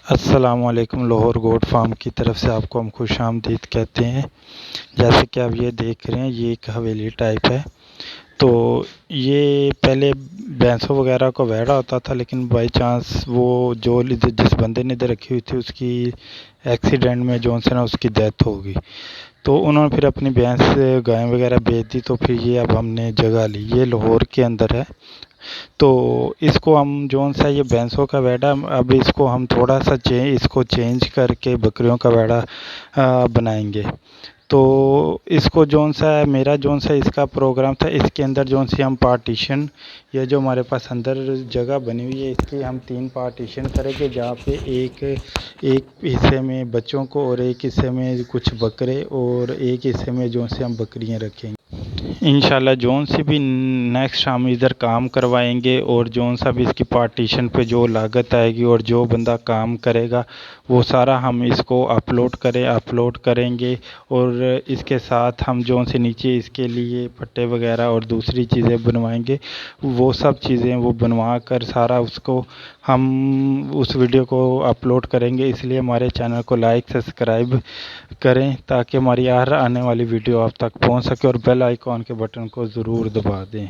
अस्सलामुअलैकुम। Lahore goat farm की तरफ से आपको हम खुश आमदीद कहते हैं। जैसे कि आप ये देख रहे हैं, ये एक हवेली टाइप है। तो ये पहले भैंसों वगैरह को बैठा होता था, लेकिन बाई चांस वो जो जिस बंदे ने इधर रखी हुई थी उसकी एक्सीडेंट में जो है ना उसकी डेथ हो गई। तो उन्होंने फिर अपनी भैंस गाय वगैरह बेच दी। तो फिर ये अब हमने जगह ली, ये लाहौर के अंदर है। तो इसको हम जौन सा ये भैंसों का बैड़ा, अब इसको हम थोड़ा सा इसको चेंज करके बकरियों का बैड़ा बनाएंगे। तो इसको जौन सा है, मेरा जौन सा इसका प्रोग्राम था, इसके अंदर जौन सी हम पार्टीशन, ये जो हमारे पास अंदर जगह बनी हुई है, इसकी हम 3 पार्टीशन करेंगे। जहाँ पे एक एक हिस्से में बच्चों को और एक हिस्से में कुछ बकरे और एक हिस्से में जौन से हम बकरियाँ रखेंगे। इंशाल्लाह जौन सी भी नेक्स्ट हम इधर काम करवाएंगे और जौन सा भी इसकी पार्टीशन पे जो लागत आएगी और जो बंदा काम करेगा वो सारा हम इसको अपलोड करेंगे। और इसके साथ हम जौन से नीचे इसके लिए पट्टे वगैरह और दूसरी चीज़ें बनवाएंगे, वो सब चीज़ें वो बनवा कर सारा उसको हम उस वीडियो को अपलोड करेंगे। इसलिए हमारे चैनल को लाइक सब्सक्राइब करें ताकि हमारी हर आने वाली वीडियो आप तक पहुंच सके, और बेल आइकॉन के बटन को ज़रूर दबा दें।